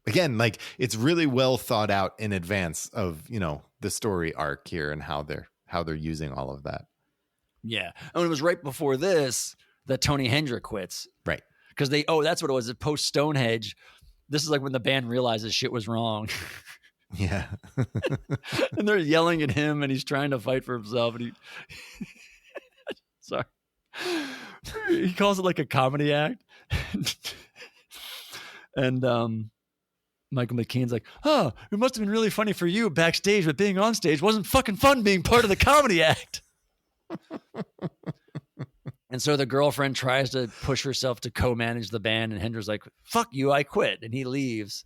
Again, like it's really well thought out in advance of, the story arc here and how they're using all of that. Yeah. And it was right before this that Tony Hendricks quits. Right. Because that's what it was. Post Stonehenge. This is like when the band realizes shit was wrong. Yeah. And they're yelling at him and he's trying to fight for himself. And sorry. He calls it like a comedy act. And Michael McKean's like, oh, it must have been really funny for you backstage, but being on stage wasn't fucking fun being part of the comedy act. And so the girlfriend tries to push herself to co-manage the band, and Hendricks like, fuck you, I quit. And he leaves.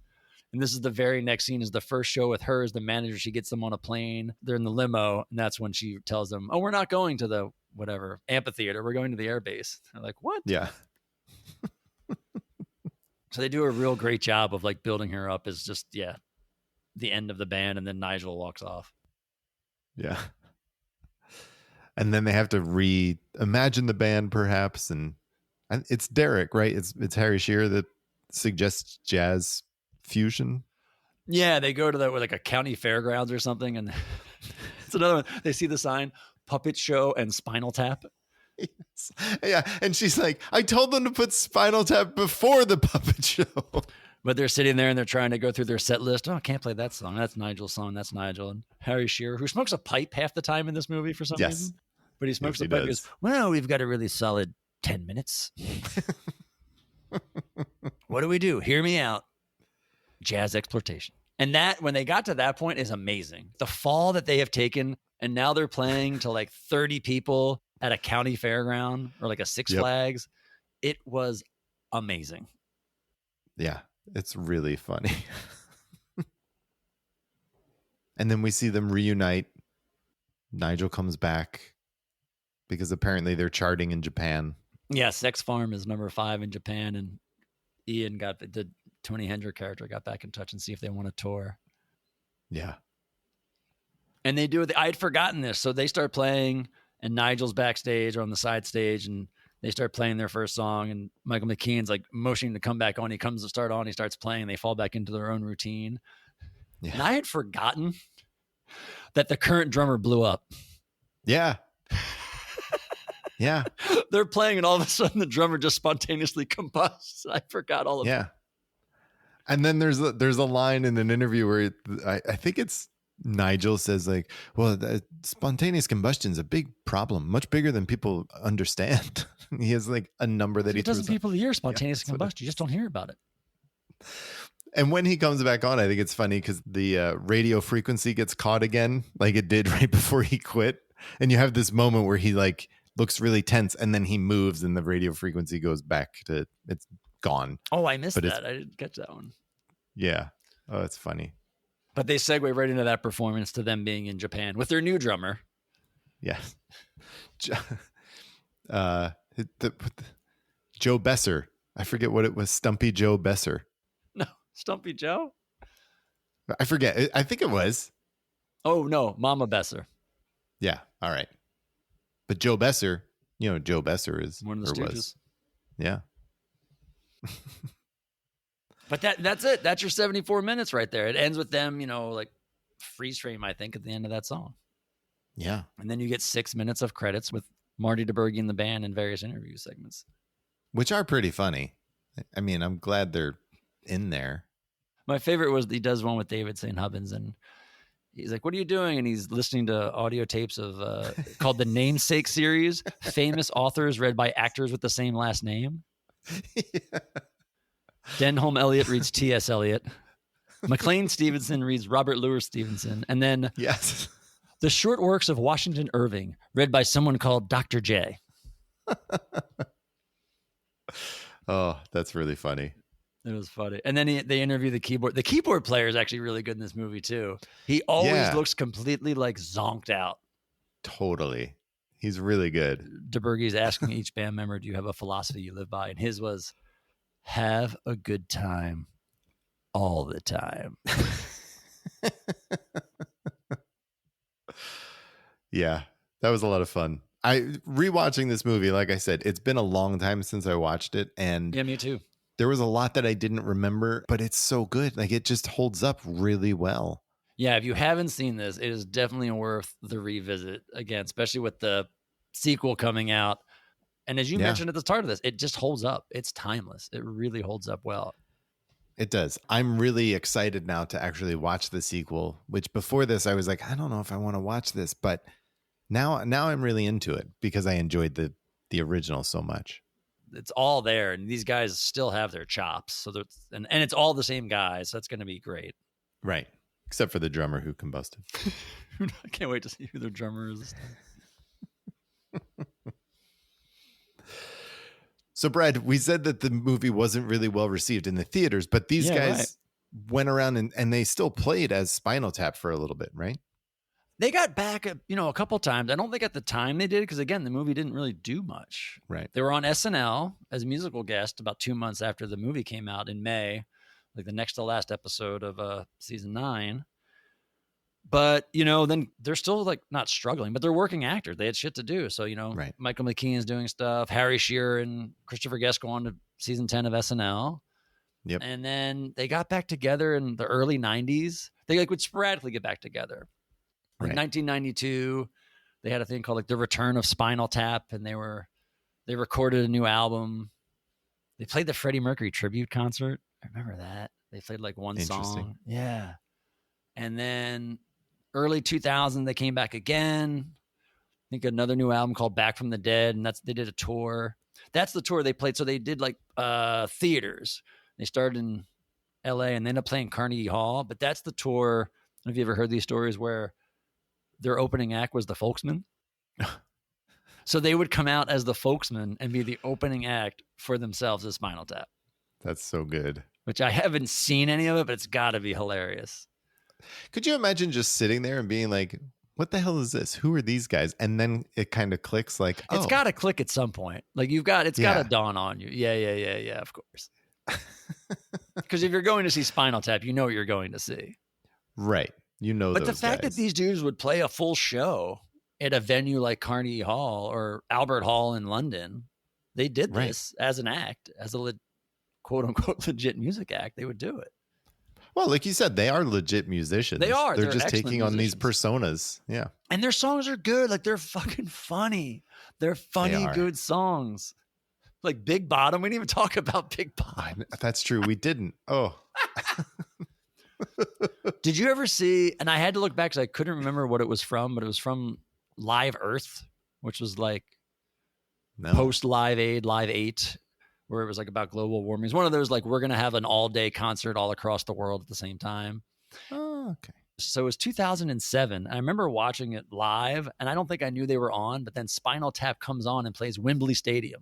And this is the very next scene is the first show with her as the manager. She gets them on a plane. They're in the limo. And that's when she tells them, oh, we're not going to the whatever amphitheater. We're going to the air base. They're like, what? Yeah. So they do a real great job of like building her up as just, the end of the band. And then Nigel walks off. Yeah. And then they have to reimagine the band perhaps. And it's Derek, right? It's Harry Shearer that suggests jazz fusion. Yeah, they go to like a county fairgrounds or something, and it's another one. They see the sign, puppet show and Spinal Tap. Yeah. And she's like, I told them to put Spinal Tap before the puppet show. But they're sitting there and they're trying to go through their set list. Oh, I can't play that song. That's Nigel's song. That's Nigel. And Harry Shearer, who smokes a pipe half the time in this movie for some reason. But he smokes a pipe. He goes, well, we've got a really solid 10 minutes. What do we do? Hear me out. Jazz exploitation. And that, when they got to that point, is amazing. The fall that they have taken, and now they're playing to like 30 people at a county fairground or like a Six Flags. It was amazing. Yeah, it's really funny. And then we see them reunite. Nigel comes back because apparently they're charting in Japan. Yeah, Sex Farm is number 5 in Japan, and Ian the Tony Hendrick character got back in touch and see if they want to tour. Yeah. And they do it. I had forgotten this. So they start playing, and Nigel's backstage or on the side stage, and they start playing their first song, and Michael McKean's like motioning to come back on. He comes to start on, he starts playing, and they fall back into their own routine. Yeah. And I had forgotten that the current drummer blew up. Yeah. Yeah. They're playing, and all of a sudden the drummer just spontaneously combusts. I forgot all of that. And then there's a line in an interview where I think it's Nigel says like, well, spontaneous combustion is a big problem, much bigger than people understand. He has like a number that he doesn't people hear spontaneous combustion. You just don't hear about it. And when he comes back on, I think it's funny because the radio frequency gets caught again, like it did right before he quit. And you have this moment where he like looks really tense, and then he moves, and the radio frequency goes back to it's gone. Oh, I missed that. I didn't catch that one. Yeah. Oh, it's funny. But they segue right into that performance to them being in Japan with their new drummer. Yeah. Joe Besser. I forget what it was. Stumpy Joe Besser. No, Stumpy Joe? I forget. I think it was. Oh, no. Mama Besser. Yeah. All right. But Joe Besser, Joe Besser is one of the Stooges. Was. Yeah. But that's it. That's your 74 minutes right there. It ends with them, like freeze frame, I think, at the end of that song. Yeah. And then you get 6 minutes of credits with Marty DeBerge and the band and various interview segments. Which are pretty funny. I mean, I'm glad they're in there. My favorite was he does one with David St. Hubbins, and he's like, what are you doing? And he's listening to audio tapes of called the Namesake series, famous authors read by actors with the same last name. Yeah. Denholm Elliott reads T.S. Eliot. McLean Stevenson reads Robert Louis Stevenson. And then the short works of Washington Irving, read by someone called Dr. J. Oh, that's really funny. It was funny. And then they interview the keyboard. The keyboard player is actually really good in this movie, too. He always looks completely like zonked out. Totally. He's really good. DeBerge's asking each band member, do you have a philosophy you live by? And his was, have a good time all the time. Yeah, that was a lot of fun. Rewatching this movie, like I said, it's been a long time since I watched it. And yeah, me too. There was a lot that I didn't remember, but it's so good. Like it just holds up really well. Yeah, if you haven't seen this, it is definitely worth the revisit again, especially with the sequel coming out. And as you mentioned at the start of this, it just holds up. It's timeless. It really holds up well. It does. I'm really excited now to actually watch the sequel, which before this, I was like, I don't know if I want to watch this, but now I'm really into it because I enjoyed the original so much. It's all there, and these guys still have their chops. So and it's all the same guys. So that's going to be great. Right. Except for the drummer who combusted. I can't wait to see who their drummer is. So, Brad, we said that the movie wasn't really well received in the theaters, but these guys went around and they still played as Spinal Tap for a little bit, right? They got back, a couple times. I don't think at the time they did, because again, the movie didn't really do much. Right. They were on SNL as a musical guest about 2 months after the movie came out in May, like the next to last episode of season 9. But, then they're still like not struggling, but they're working actors. They had shit to do. So, Michael McKean is doing stuff. Harry Shearer and Christopher Guest go on to season 10 of SNL. Yep. And then they got back together in the early 90s. They would sporadically get back together. Like 1992, They had a thing called like the Return of Spinal Tap, and they recorded a new album. They played the Freddie Mercury tribute concert. I remember that. They played like one song. Yeah. And then early 2000, they came back again. I think another new album called Back from the Dead, and they did a tour. That's the tour they played. So they did like theaters. They started in LA and they ended up playing Carnegie Hall. But that's the tour. I don't know if you ever heard these stories where their opening act was the Folksmen. So they would come out as the Folksmen and be the opening act for themselves as Spinal Tap. That's so good. Which I haven't seen any of it, but it's got to be hilarious. Could you imagine just sitting there and being like, what the hell is this? Who are these guys? And then it kind of clicks like, oh. It's got to click at some point. Like got to dawn on you. Yeah, of course. Because if you're going to see Spinal Tap, you know what you're going to see. Right. You know, but the fact that these dudes would play a full show at a venue like Carnegie Hall or Albert Hall in London, they did this as an act, as a quote unquote legit music act. They would do it. Well, like you said, they are legit musicians. They are. They're just taking on musicians. these personas. Yeah. And their songs are good. Like they're fucking funny. They're funny, good songs. Like Big Bottom. We didn't even talk about Big Bottom. That's true. We didn't. Oh. Did you ever see, and I had to look back because I couldn't remember what it was from, but it was from Live Earth, which was like post Live Aid, Live 8, where it was like about global warming. It's one of those like, we're going to have an all-day concert all across the world at the same time. Oh, okay. So it was 2007. I remember watching it live, and I don't think I knew they were on, but then Spinal Tap comes on and plays Wembley Stadium.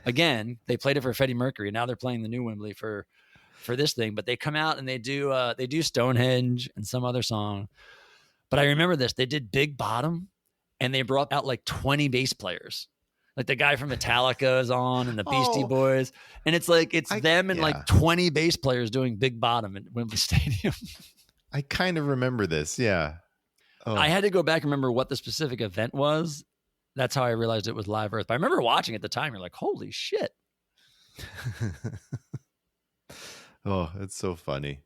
Again, they played it for Freddie Mercury. Now they're playing the new Wembley for this thing, but they come out and they do Stonehenge and some other song. But I remember this, they did Big Bottom and they brought out like 20 bass players. Like the guy from Metallica is on and the Beastie Boys. And it's like, them and like 20 bass players doing Big Bottom at Wembley Stadium. I kind of remember this. Yeah. Oh. I had to go back and remember what the specific event was. That's how I realized it was Live Earth. But I remember watching at the time. You're like, holy shit. Oh, it's so funny.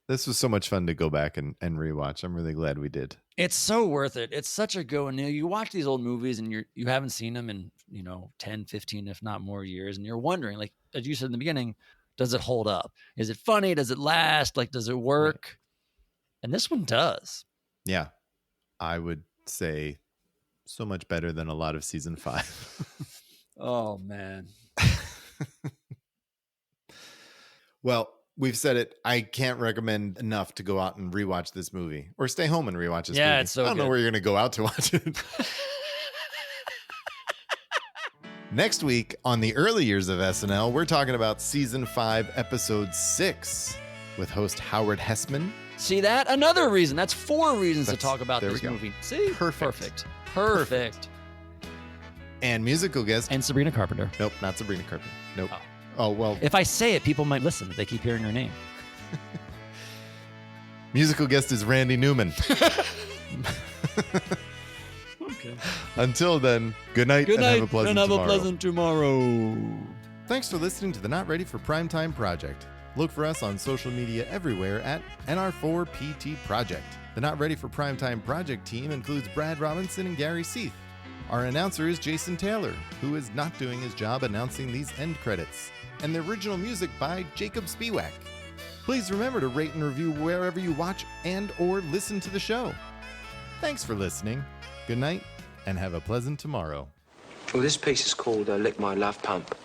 This was so much fun to go back and rewatch. I'm really glad we did. It's so worth it. It's such a go. And you watch these old movies and you haven't seen them in, 10, 15, if not more years. And you're wondering, like, as you said in the beginning, does it hold up? Is it funny? Does it last? Like, does it work? Right. And this one does. Yeah. I would say so much better than a lot of season 5. Oh, man. Well, we've said it. I can't recommend enough to go out and rewatch this movie or stay home and rewatch this movie. Yeah, it's so I don't know where you're going to go out to watch it. Next week on the early years of SNL, we're talking about season 5, episode 6 with host Howard Hesseman. See that? Another reason. That's 4 reasons to talk about this movie. See? Perfect. And musical guest. And Sabrina Carpenter. Nope, not Sabrina Carpenter. Nope. Oh, well. If I say it, people might listen if they keep hearing her name. Musical guest is Randy Newman. Okay. Until then, good night and have a pleasant tomorrow. Have a pleasant tomorrow. Thanks for listening to the Not Ready for Primetime Project. Look for us on social media everywhere at NR4PT Project. The Not Ready for Primetime Project team includes Brad Robinson and Gary Seath. Our announcer is Jason Taylor, who is not doing his job announcing these end credits. And the original music by Jacob Spiewak. Please remember to rate and review wherever you watch and or listen to the show. Thanks for listening. Good night and have a pleasant tomorrow. Well, this piece is called Lick My Love Pump.